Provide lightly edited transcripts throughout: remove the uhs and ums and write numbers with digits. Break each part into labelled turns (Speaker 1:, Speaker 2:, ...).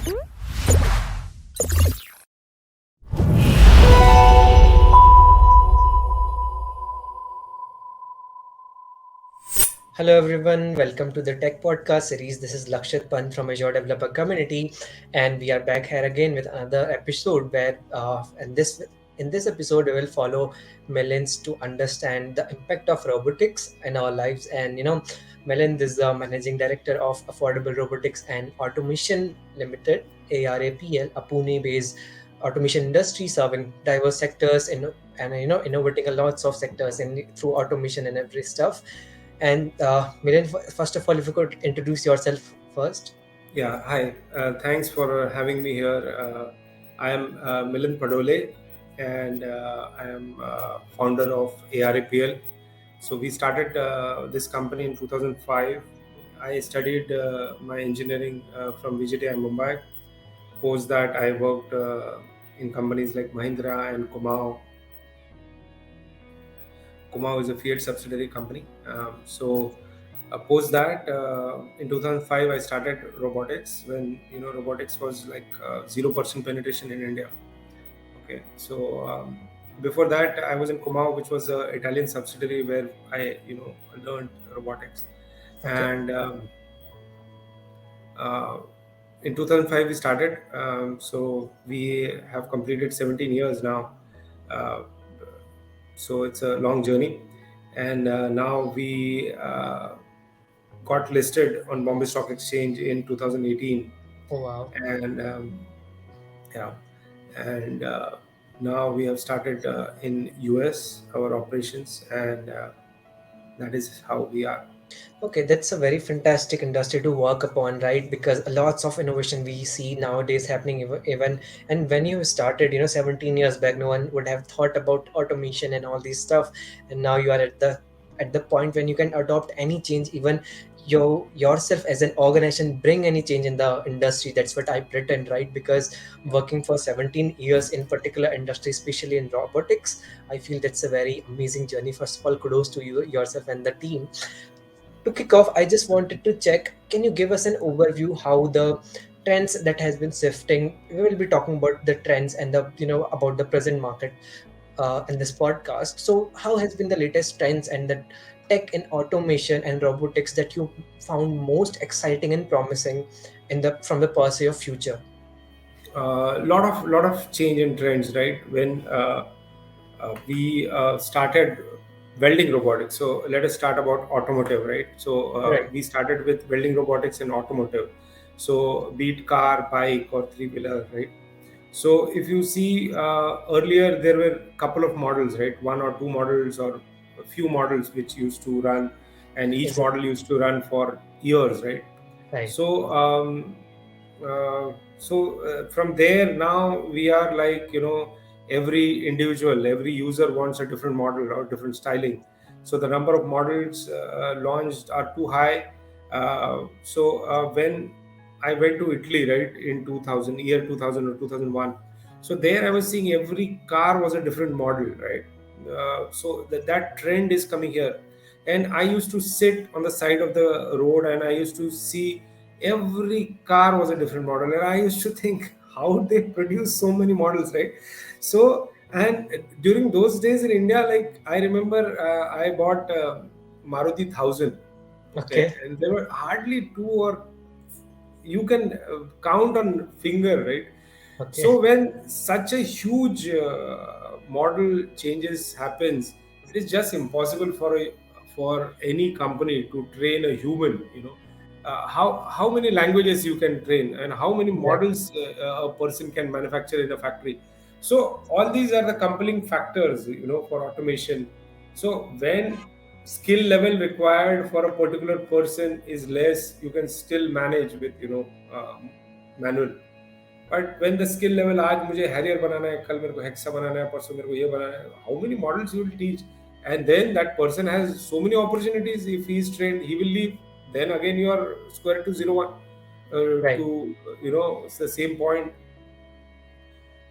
Speaker 1: Hello everyone, welcome to the Tech Podcast series. This is Lakshit Pant from Azure Developer Community, and we are back here again with another episode where, in this episode, we will follow Milind to understand the impact of robotics in our lives. And Milind is the managing director of Affordable Robotics and Automation Limited (ARAPL), a Pune-based automation industry serving diverse sectors and innovating a lots of sectors in through automation and every stuff. And Milind, first of all, if you could introduce yourself first.
Speaker 2: Yeah, hi. Thanks for having me here. I am Milind Padole, and I am founder of ARAPL. So we started this company in 2005. I studied my engineering from VJTI Mumbai. Post that, I worked in companies like Mahindra and Kumau. Kumau is a Fiat subsidiary company. Post that, in 2005, I started robotics when robotics was like 0% penetration in India. Okay, so before that, I was in Kumau, which was an Italian subsidiary where I learned robotics,
Speaker 1: Okay.
Speaker 2: and uh, in 2005 we started. So we have completed 17 years now. Uh, so it's a long journey, and now we got listed on Bombay Stock Exchange in 2018,
Speaker 1: Oh wow.
Speaker 2: and yeah, and now we have started in US our operations, and that is how we are.
Speaker 1: Okay, that's a very fantastic industry to work upon, right? Because lots of innovation we see nowadays happening even and when you started, 17 years back, no one would have thought about automation and all this stuff. And now you are at the point when you can adopt any change, even yourself as an organization bring any change in the industry. That's what I pretend, right? Because working for 17 years in particular industry, especially in robotics, I feel that's a very amazing journey. First of all, kudos to you yourself and the team. To kick off, I just wanted to check, can you give us an overview how the trends that has been shifting? We will be talking about the trends and the about the present market in this podcast. So how has been the latest trends and the tech in automation and robotics that you found most exciting and promising in the from the perspective of future?
Speaker 2: Lot of change in trends, right? When we started welding robotics. So let us start about automotive, right? So
Speaker 1: Right.
Speaker 2: we started with welding robotics in automotive. So be it car, bike, or three-wheeler, right? So if you see, earlier there were a couple of models, right? One or two models or a few models which used to run, and each
Speaker 1: Is it
Speaker 2: model used to run for years, right?
Speaker 1: right?
Speaker 2: So from there now we are like, every individual, every user wants a different model or different styling. So the number of models launched are too high. When I went to Italy, right, in 2000, year 2000 or 2001, so there I was seeing every car was a different model, right? So that trend is coming here, and I used to sit on the side of the road and I used to see every car was a different model, and I used to think how they produce so many models, right? So, and during those days in India, like I remember, I bought Maruti 1000. Okay,
Speaker 1: Okay.
Speaker 2: and there were hardly two, or you can count on finger, right?
Speaker 1: Okay.
Speaker 2: So when such a huge model changes happens, it is just impossible for any company to train a human. How many languages you can train, and how many
Speaker 1: Exactly.
Speaker 2: models a person can manufacture in a factory. So all these are the compelling factors, for automation. So when skill level required for a particular person is less, you can still manage with manual. But when the skill level, आज मुझे Harrier बनाना है, कल मेरे को hexa बनाना है, परसों मेरे को ये बनाना है, how many models you will teach? And then that person has so many opportunities. If he is trained, he will leave. Then again you are square to zero one, to
Speaker 1: Right.
Speaker 2: it's the same point.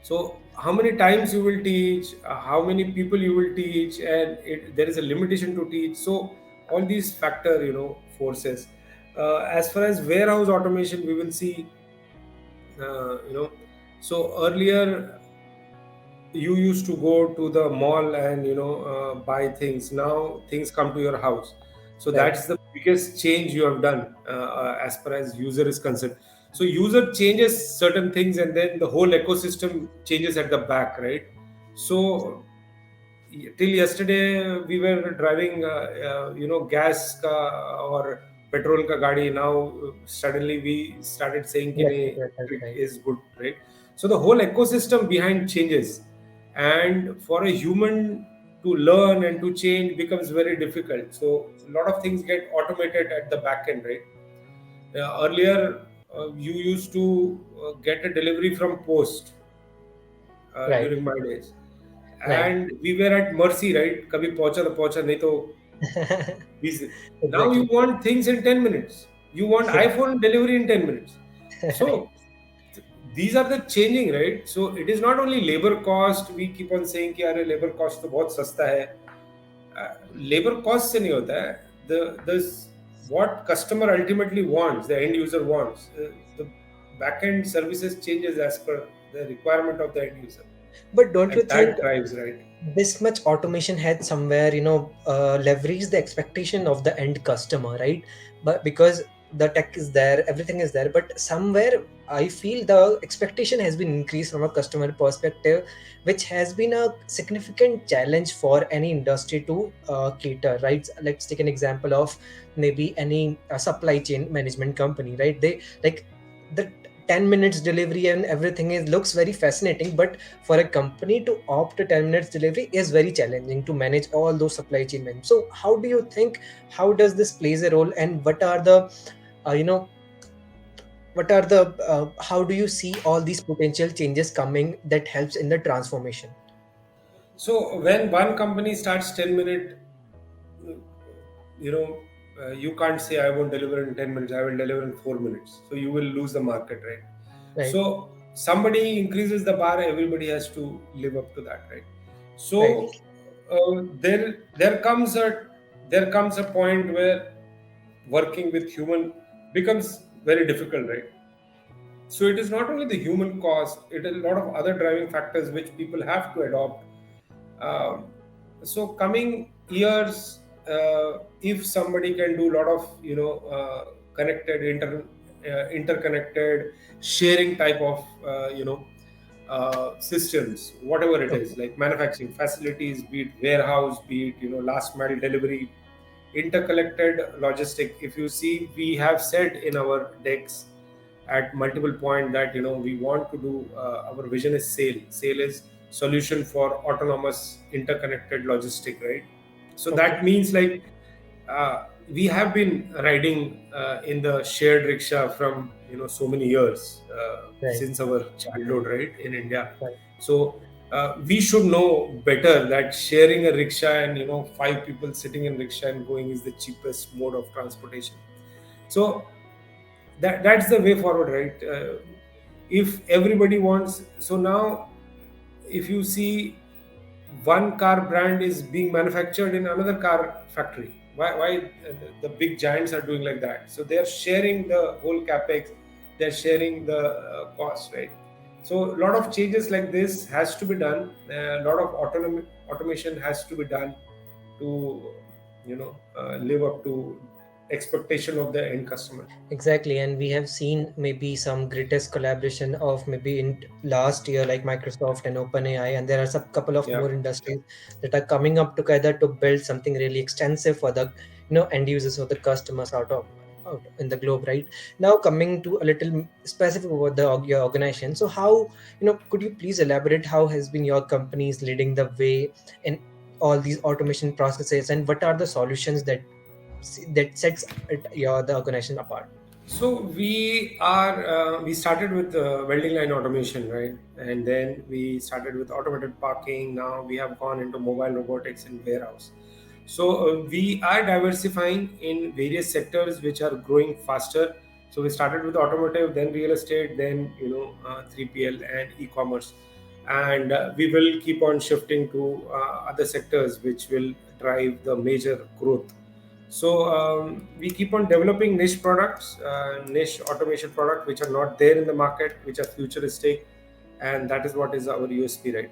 Speaker 2: So how many times you will teach, how many people you will teach, and there is a limitation to teach. So all these factor, forces. As far as warehouse automation, we will see you know, so earlier you used to go to the mall and buy things. Now things come to your house. So
Speaker 1: Right.
Speaker 2: that's the biggest change you have done as far as user is concerned. So user changes certain things and then the whole ecosystem changes at the back, right? So till yesterday we were driving gas ka or petrol ka gadi. Now suddenly we started saying कि नहीं,
Speaker 1: Electric vehicles,
Speaker 2: electric
Speaker 1: right.
Speaker 2: is good, right? So the whole ecosystem behind changes, and for a human to learn and to change becomes very difficult. So a lot of things get automated at the back end, right? Earlier you used to get a delivery from post
Speaker 1: Right.
Speaker 2: during my days,
Speaker 1: Right.
Speaker 2: and we were at mercy, right? कभी पहुंचा तो पहुंचा, नहीं तो busy. Now you
Speaker 1: Exactly.
Speaker 2: want things in 10 minutes. You want iPhone delivery in 10 minutes.
Speaker 1: Right.
Speaker 2: So these are the changing, right? So it is not only labor cost. We keep on saying कि अरे labor cost तो बहुत सस्ता है. Labor cost से नहीं होता है. The what customer ultimately wants, the end user wants. The back end services changes as per the requirement of the end user,
Speaker 1: But don't you
Speaker 2: and
Speaker 1: think
Speaker 2: that drives, right?
Speaker 1: this much automation had somewhere leverage the expectation of the end customer, right? But because the tech is there, everything is there, but somewhere I feel the expectation has been increased from a customer perspective, which has been a significant challenge for any industry to cater, right? Let's take an example of maybe any supply chain management company, right? They like the 10 minutes delivery and everything is looks very fascinating, but for a company to opt a 10 minutes delivery is very challenging to manage all those supply chain men. So how do you think, how does this plays a role, and what are the uh, you know how do you see all these potential changes coming that helps in the transformation?
Speaker 2: So when one company starts 10-minute, you can't say I won't deliver in 10 minutes, I will deliver in 4 minutes. So you will lose the market, right?
Speaker 1: Right.
Speaker 2: So somebody increases the bar, everybody has to live up to that, right?
Speaker 1: Right.
Speaker 2: So there comes a point where working with human becomes very difficult, right? So it is not only the human cost; it is a lot of other driving factors which people have to adopt. Um, so coming years, if somebody can do a lot of connected, interconnected, sharing type of systems, whatever it
Speaker 1: Okay.
Speaker 2: is, like manufacturing facilities, be it warehouse, be it last mile delivery, interconnected logistic. If you see, we have said in our decks at multiple point that we want to do, our vision is sail is solution for autonomous interconnected logistic, right? So
Speaker 1: Okay.
Speaker 2: that means like we have been riding in the shared rickshaw from so many years,
Speaker 1: Right.
Speaker 2: since our childhood, right, in India.
Speaker 1: Right.
Speaker 2: So we should know better that sharing a rickshaw and 5 people sitting in rickshaw and going is the cheapest mode of transportation. So that's the way forward, right? If everybody wants, so now if you see one car brand is being manufactured in another car factory, why the big giants are doing like that? So they are sharing the whole capex, they're sharing the cost, right? So a lot of changes like this has to be done. A lot of automation has to be done to live up to expectation of the end customer.
Speaker 1: Exactly, and we have seen maybe some greatest collaboration of maybe in last year, like Microsoft and OpenAI, and there are some couple of
Speaker 2: Yeah.
Speaker 1: more industries that are coming up together to build something really extensive for the end users or the customers out in the globe. Right now, coming to a little specific about your organization. So, how could you please elaborate how has been your companies leading the way in all these automation processes, and what are the solutions that sets the organization apart?
Speaker 2: So we started with welding line automation, right? And then we started with automated parking. Now we have gone into mobile robotics and warehouse. So we are diversifying in various sectors which are growing faster. So we started with automotive, then real estate, then 3PL and e-commerce, and we will keep on shifting to other sectors which will drive the major growth. So we keep on developing niche products, niche automation products which are not there in the market, which are futuristic, and that is what is our USP, right?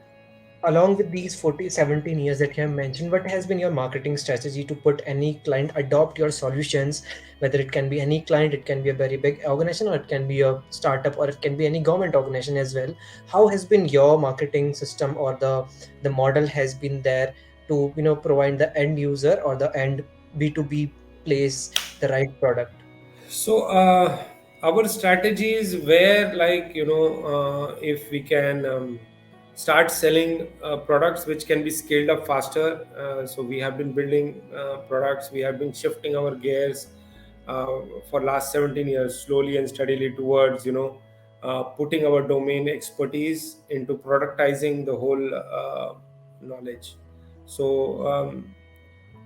Speaker 1: Along with these 40 17 years that you have mentioned, what has been your marketing strategy to put any client adopt your solutions, whether it can be any client, it can be a very big organization, or it can be a startup, or it can be any government organization as well? How has been your marketing system, or the model has been there to provide the end user or the end B2B place the right product?
Speaker 2: So our strategies were like, if we can start selling products which can be scaled up faster. So we have been building products. We have been shifting our gears uh, for last 17 years, slowly and steadily towards putting our domain expertise into productizing the whole knowledge. So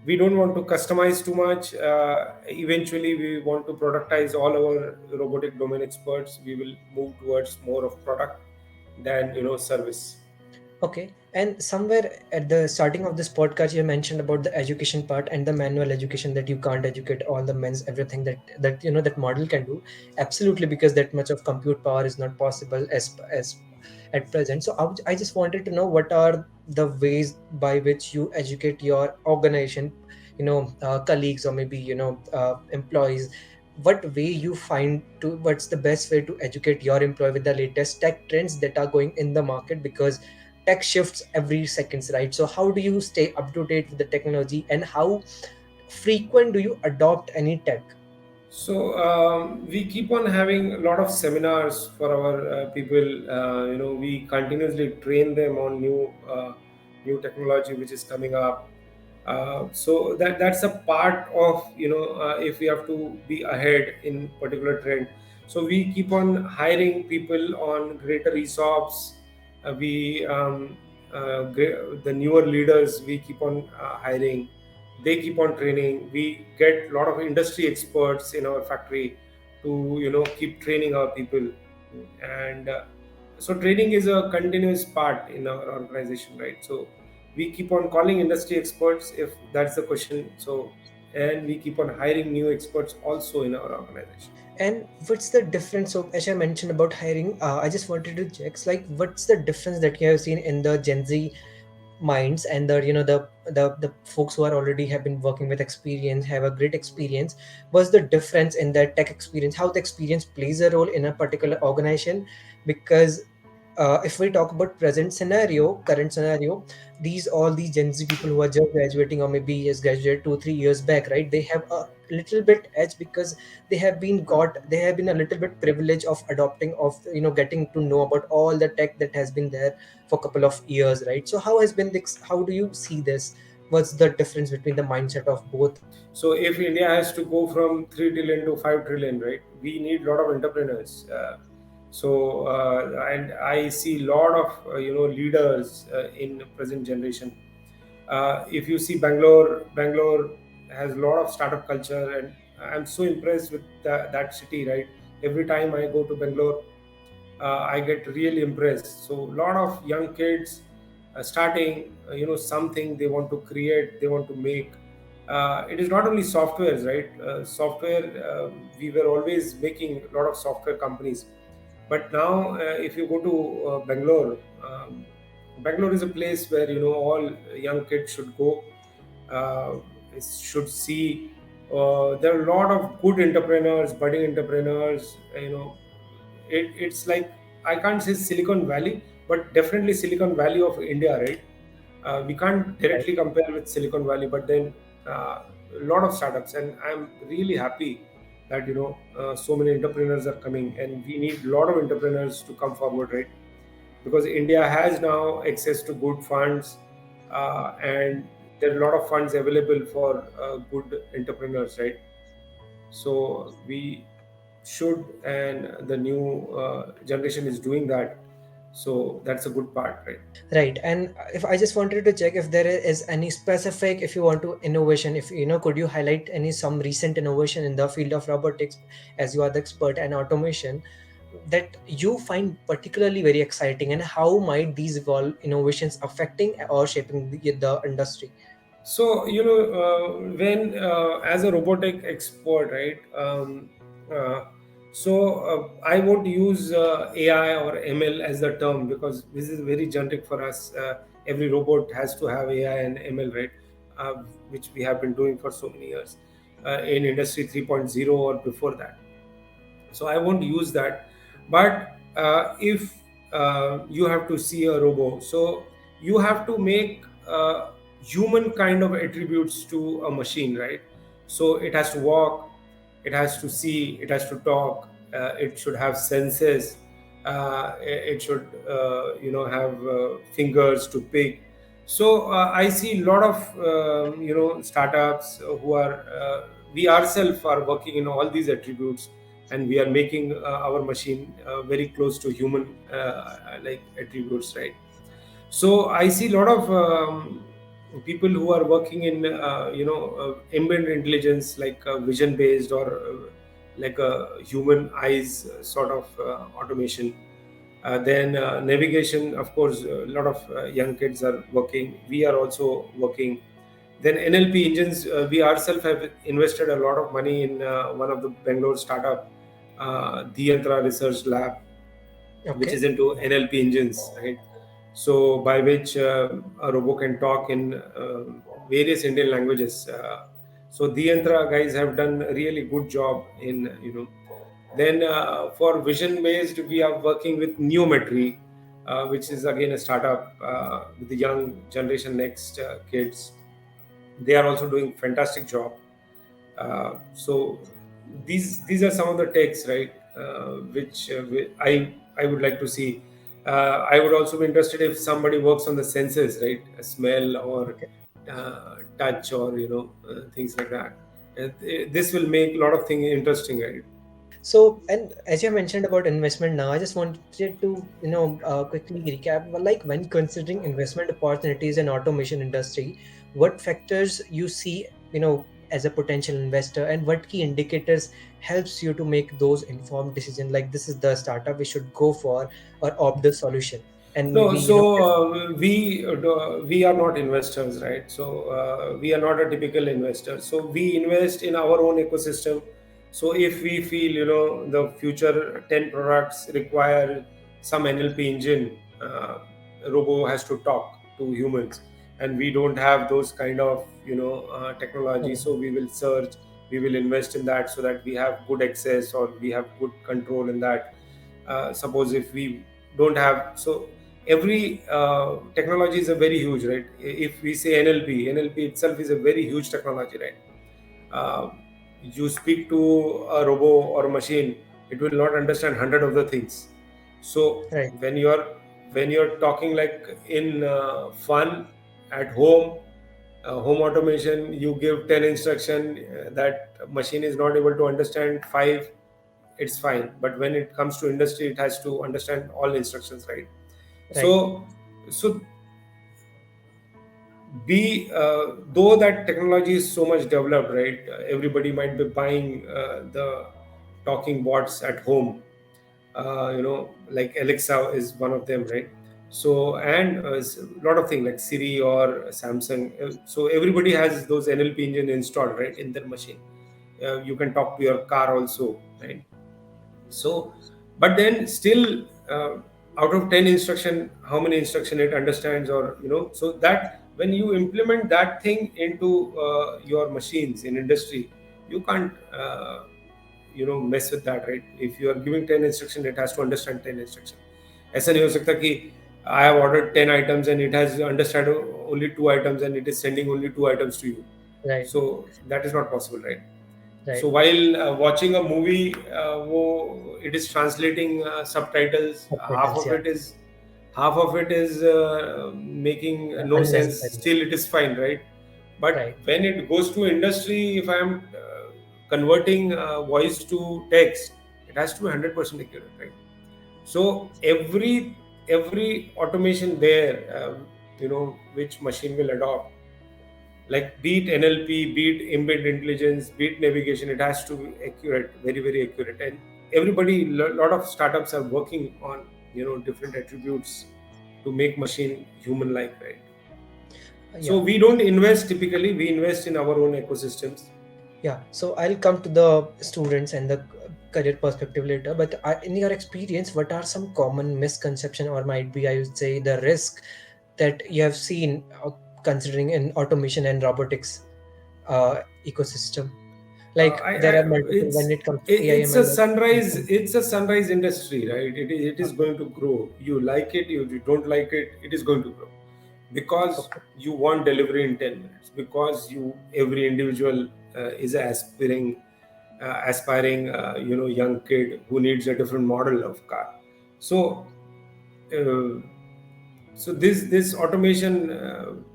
Speaker 2: we don't want to customize too much. Eventually we want to productize all our robotic domain experts. We will move towards more of product than service.
Speaker 1: Okay, and somewhere at the starting of this podcast, you mentioned about the education part and the manual education, that you can't educate all the men's everything that that model can do. Absolutely, because that much of compute power is not possible as at present. So I just wanted to know what are the ways by which you educate your organization, colleagues, or maybe employees. What way you find to what's the best way to educate your employee with the latest tech trends that are going in the market, because tech shifts every seconds, right? So how do you stay up to date with the technology, and how frequent do you adopt any tech?
Speaker 2: So we keep on having a lot of seminars for our people. We continuously train them on new technology which is coming up. So that's a part of if we have to be ahead in particular trend. So we keep on hiring people on greater ESOPs. We the newer leaders we keep on hiring. They keep on training. We get a lot of industry experts in our factory to keep training our people. And so training is a continuous part in our organization, right? So we keep on calling industry experts if that's the question. So, and we keep on hiring new experts also in our organization.
Speaker 1: And what's the difference? So as I mentioned about hiring, I just wanted to check, like, what's the difference that you have seen in the Gen Z minds, and the folks who are already have been working with experience, have a great experience? Was the difference in their tech experience, how the experience plays a role in a particular organization? Because if we talk about current scenario, all these Gen Z people who are just graduating, or maybe just graduated 2 3 years back, right? They have a little bit edge, because they have been a little bit privileged of adopting, of getting to know about all the tech that has been there for a couple of years, right? So how do you see this? What's the difference between the mindset of both?
Speaker 2: So if India has to go from 3 trillion to 5 trillion, right, we need a lot of entrepreneurs. And I see a lot of leaders in present generation. If you see Bangalore has a lot of startup culture, and I'm so impressed with that city. Right, every time I go to Bangalore, I get really impressed. So a lot of young kids starting, something they want to create, they want to make. It is not only softwares, right? Software, we were always making a lot of software companies, but now if you go to Bangalore is a place where all young kids should go, uh, should see. There are a lot of good entrepreneurs, budding entrepreneurs. It's like, I can't say Silicon Valley, but definitely Silicon Valley of India, right? We can't
Speaker 1: Right.
Speaker 2: directly compare with Silicon Valley, but then a lot of startups, and I'm really happy that so many entrepreneurs are coming, and we need a lot of entrepreneurs to come forward, right? Because India has now access to good funds, and there are a lot of funds available for good entrepreneurs, right? So we should, and the new generation is doing that. So that's a good part, right?
Speaker 1: Right. And if I just wanted to check if there is any specific, if you want to innovation, if could you highlight any some recent innovation in the field of robotics, as you are the expert, and automation, that you find particularly very exciting, and how might these evolve innovations affecting or shaping the industry?
Speaker 2: So, when as a robotic expert, right? Uh, I won't use AI or ML as the term, because this is very generic for us. Every robot has to have AI and ML, right? Which we have been doing for so many years in Industry 3.0 or before that. So I won't use that. But if you have to see a robo, so you have to make human kind of attributes to a machine, right? So it has to walk, it has to see, it has to talk, it should have senses, it should have fingers to pick. So I see a lot of startups who are we ourselves are working in all these attributes, and we are making our machine very close to human like attributes, right? So I see a lot of people who are working in embedded intelligence, like vision based, or like a human eyes sort of automation. Then navigation, of course, a lot of young kids are working. We are also working. Then NLP engines, we ourselves have invested a lot of money in one of the Bangalore startup, the Yantra Research Lab, which
Speaker 1: Okay.
Speaker 2: is into NLP engines, right? So by which a robot can talk in various Indian languages. So the Yantra guys have done a really good job in Then for vision based, we are working with Neometry, which is again a startup with the young generation next kids. They are also doing fantastic job. So these are some of the takes, right? Which I would like to see. I would also be interested if somebody works on the senses, right? Smell or
Speaker 1: Okay.
Speaker 2: touch, or things like that. This will make a lot of things interesting, right?
Speaker 1: So, and as you mentioned about investment now, I just wanted to, quickly recap. Well, like when considering investment opportunities in automation industry, what factors you see, as a potential investor, and what key indicators helps you to make those informed decisions? Like this is the startup we should go for, or opt the solution, and
Speaker 2: No,
Speaker 1: maybe
Speaker 2: so we are not investors, right? So we are not a typical investor. So we invest in our own ecosystem. So if we feel the future 10 products require some NLP engine, robo has to talk to humans, and we don't have those kind of technology.
Speaker 1: Mhm.
Speaker 2: So we will search, we will invest in that, so that we have good access or we have good control in that. Suppose if we don't have, so every technology is a very huge, right? If we say NLP itself is a very huge technology, right? uh, you speak to a robo or a machine, it will not understand hundred of the things. So
Speaker 1: Right,
Speaker 2: when you're talking like in fun at home, home automation, you give 10 instruction, that machine is not able to understand 5, it's fine. But when it comes to industry, it has to understand all instructions, right?
Speaker 1: right,
Speaker 2: So be though that technology is so much developed, right? Everybody might be buying the talking bots at home, like Alexa is one of them, right? So, and a lot of things like Siri or Samsung. So everybody has those NLP engine installed, right, in their machine. You can talk to your car also, right? So, but then still, out of 10 instruction, how many instruction it understands, or so that when you implement that thing into your machines in industry, you can't mess with that, right? If you are giving 10 instruction, it has to understand 10 instruction. ऐसा नहीं हो सकता कि I have ordered 10 items and it has understand only 2 items and it is sending only 2 items to you.
Speaker 1: right,
Speaker 2: So that is not possible, right?
Speaker 1: right.
Speaker 2: So while watching a movie, it is translating subtitles.
Speaker 1: Subtitles, yeah,
Speaker 2: Half of it is making no sense.
Speaker 1: unnecessary.
Speaker 2: Still, it is fine, right? But
Speaker 1: Right,
Speaker 2: when it goes to industry, if I am converting voice to text, it has to be 100% accurate, right? So every automation there, which machine will adopt, like be it NLP, be it embedded intelligence, be it navigation, it has to be accurate, very very accurate. And everybody, lot of startups are working on different attributes to make machine human like, right? So
Speaker 1: Yeah.
Speaker 2: we don't invest typically, we invest in our own ecosystems.
Speaker 1: Yeah, so I'll come to the students and the career perspective later. But in your experience, what are some common misconception, or might be I would say the risk that you have seen considering in automation and robotics ecosystem? Like there
Speaker 2: I
Speaker 1: are multiple when it comes to AI
Speaker 2: it's a
Speaker 1: ML.
Speaker 2: sunrise, it's a sunrise industry, right? It is
Speaker 1: Okay,
Speaker 2: going to grow. You like it, you don't like it, it is going to grow, because
Speaker 1: okay,
Speaker 2: you want delivery in 10 minutes, because you every individual is aspiring young kid who needs a different model of car. So uh, so this automation,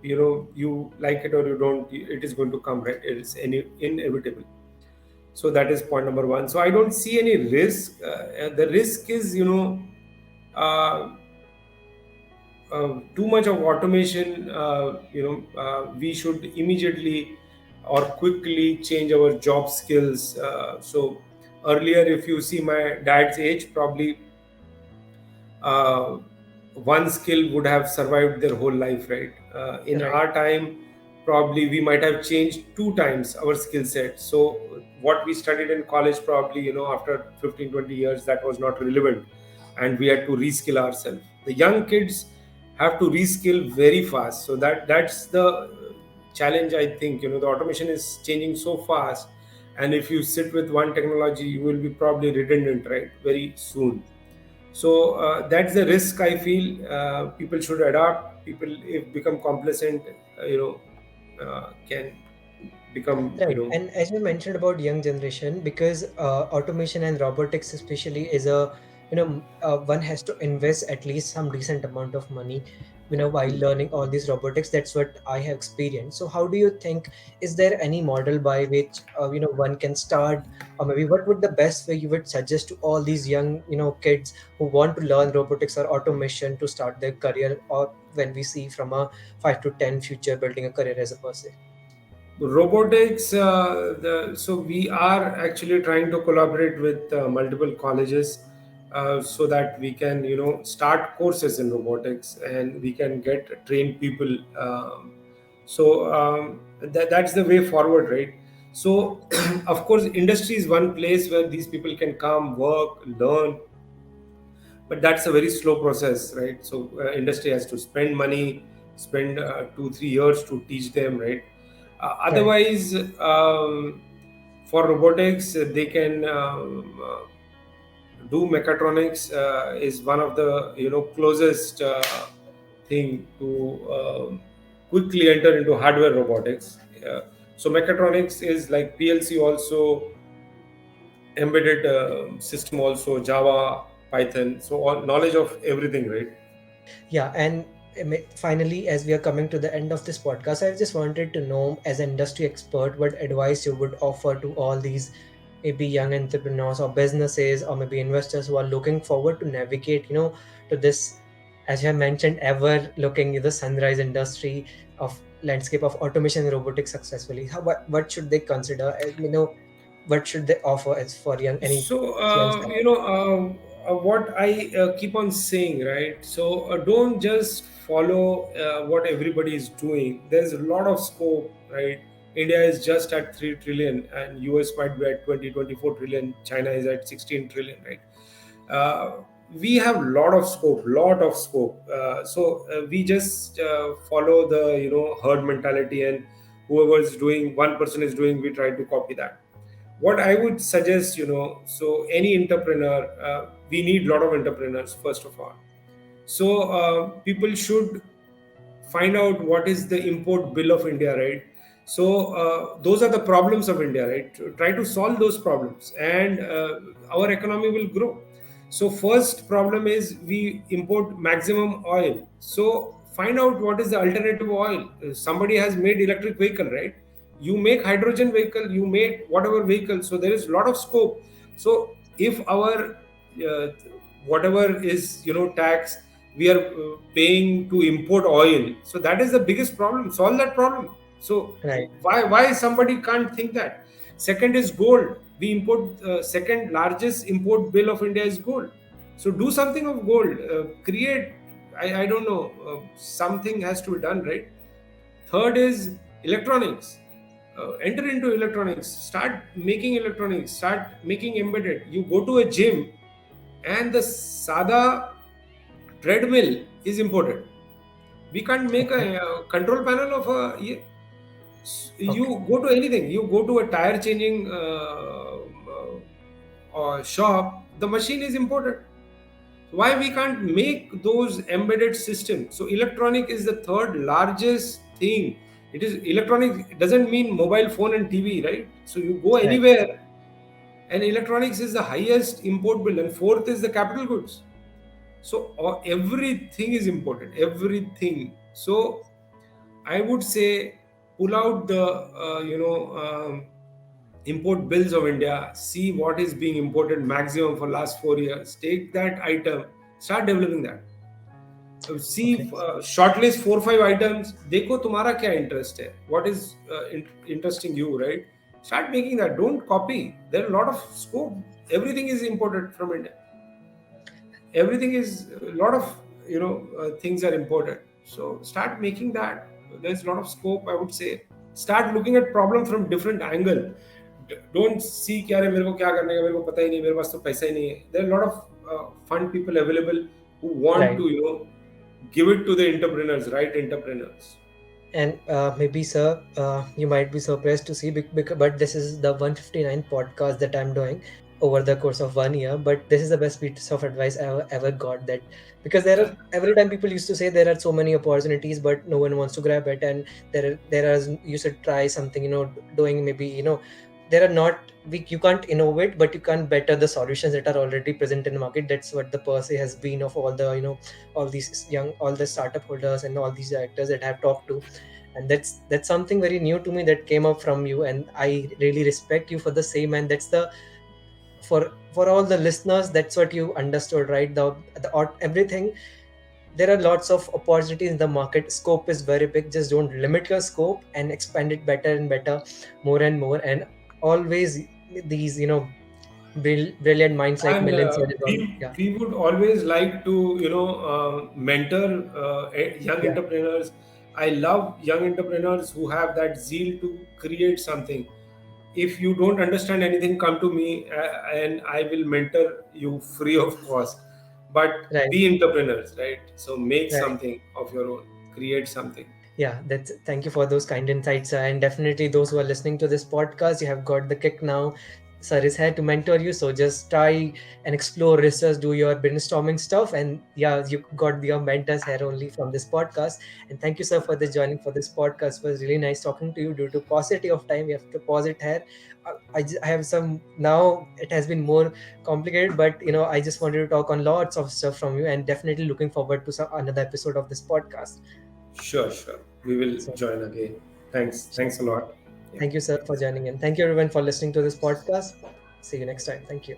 Speaker 2: you like it or you don't, it is going to come, right? It is inevitable. So that is point number one. So I don't see any risk. The risk is, uh, too much of automation. We should immediately or quickly change our job skills. So earlier, if you see my dad's age, probably uh, one skill would have survived their whole life, right? In
Speaker 1: right,
Speaker 2: our time, probably we might have changed two times our skill set. So what we studied in college, probably, after 15, 20 years, that was not relevant, and we had to reskill ourselves. The young kids have to reskill very fast. So that's the challenge, I think. The automation is changing so fast, and if you sit with one technology, you will be probably redundant, right, very soon. So that's the risk I feel. People should adapt. People, if become complacent, can become,
Speaker 1: right. And as you mentioned about young generation, because automation and robotics especially is a one has to invest at least some decent amount of money, while learning all these robotics. That's what I have experienced. So how do you think, is there any model by which one can start, or maybe what would the best way you would suggest to all these young kids who want to learn robotics or automation to start their career, or when we see from a 5 to 10 future building a career as a person?
Speaker 2: robotics. So we are actually trying to collaborate with multiple colleges, so that we can, start courses in robotics, and we can get trained people. That's the way forward, right? So of course, industry is one place where these people can come, work, learn, but that's a very slow process, right? So industry has to spend money, spend 2 3 years to teach them, right?
Speaker 1: Right.
Speaker 2: Otherwise, for robotics, they can do mechatronics. Is one of the closest thing to quickly enter into hardware robotics. So mechatronics is like PLC also, embedded system also, Java, Python. So all knowledge of everything, right?
Speaker 1: Yeah, and finally, as we are coming to the end of this podcast, I just wanted to know, as an industry expert, what advice you would offer to all these maybe young entrepreneurs or businesses or maybe investors who are looking forward to navigate, to this, as you have mentioned, ever looking at the sunrise industry of landscape of automation and robotics successfully. What should they consider? What should they offer as for any
Speaker 2: So,
Speaker 1: young startup?
Speaker 2: what I keep on saying, right? So, don't just follow what everybody is doing. There's a lot of scope, right? India is just at 3 trillion, and US might be at 20 24 trillion. China is at 16 trillion, right? We have lot of scope. We just follow the herd mentality, and whoever is doing, one person is doing, we try to copy that. What I would suggest, so any entrepreneur, we need a lot of entrepreneurs, first of all. So people should find out what is the import bill of India, right? So those are the problems of India, right? Try to solve those problems, and our economy will grow. So first problem is we import maximum oil. So find out what is the alternative oil. Somebody has made electric vehicle, right? You make hydrogen vehicle, you make whatever vehicle. So there is a lot of scope. So if our uh, whatever is tax we are paying to import oil, so that is the biggest problem. Solve that problem. So
Speaker 1: Right.
Speaker 2: why somebody can't think that. Second is gold. We import, second largest import bill of India is gold. So do something of gold. Create, I don't know, something has to be done, right? Third is electronics. Enter into electronics, start making electronics, start making embedded. You go to a gym and the sada treadmill is imported. We can't make
Speaker 1: Okay.
Speaker 2: a control panel of a. You
Speaker 1: Okay.
Speaker 2: go to anything. You go to a tire changing shop. The machine is imported. Why we can't make those embedded systems? So electronic is the third largest thing. It is electronic. It doesn't mean mobile phone and TV, right? So you go
Speaker 1: Right.
Speaker 2: anywhere, and electronics is the highest import bill, and fourth is the capital goods. So everything is important, everything. So I would say pull out the import bills of India, see what is being imported maximum for last 4 years, take that item, start developing that. See
Speaker 1: Okay.
Speaker 2: shortlist 4 5 items, देखो तुम्हारा क्या interest है, what is interesting you, right? Start making that, don't copy. There are a lot of scope. Everything is imported from India, everything is a lot of things are imported. So start making that. There's a lot of scope, I would say. Start looking at problem from different angle. Don't see कि अरे मेरे को क्या करने का, मेरे को पता ही नहीं, मेरे पास तो पैसा ही नहीं है. There are a lot of fun people available who want
Speaker 1: Right.
Speaker 2: to give it to the entrepreneurs, right? Entrepreneurs.
Speaker 1: And maybe, sir, you might be surprised to see, but this is the 159th podcast that I'm doing over the course of 1 year. But this is the best piece of advice I ever got. That because there are every time people used to say there are so many opportunities, but no one wants to grab it, and there are you should try something, doing maybe there are not you can't innovate, but you can't better the solutions that are already present in the market. That's what the per se has been of all the all the startup holders and all these directors that I have talked to. And that's something very new to me that came up from you, and I really respect you for the same. And that's the for all the listeners, that's what you understood, right? Everything, there are lots of opportunities in the market. Scope is very big. Just don't limit your scope and expand it better and better, more and more. And always these brilliant minds like
Speaker 2: And
Speaker 1: Milind said is all. Yeah.
Speaker 2: we would always like to mentor young
Speaker 1: Yeah.
Speaker 2: entrepreneurs. I love young entrepreneurs who have that zeal to create something. If you don't understand anything, come to me, and I will mentor you free of cost. But
Speaker 1: Right.
Speaker 2: be entrepreneurs, right? So make
Speaker 1: Right.
Speaker 2: something of your own, create something.
Speaker 1: Yeah, that's thank you for those kind insights, and definitely those who are listening to this podcast, you have got the kick now. Sir is here to mentor you, so just try and explore, research, do your brainstorming stuff, and yeah, you got your mentors here only from this podcast. And thank you, sir, for this joining for this podcast. It was really nice talking to you. Due to paucity of time, we have to pause it here. I have some now. It has been more complicated, but I just wanted to talk on lots of stuff from you, and definitely looking forward to another episode of this podcast.
Speaker 2: Sure, sure, we will
Speaker 1: So.
Speaker 2: join again. Thanks a lot. Yeah.
Speaker 1: Thank you, sir, for joining in. Thank you, everyone, for listening to this podcast. See you next time. Thank you.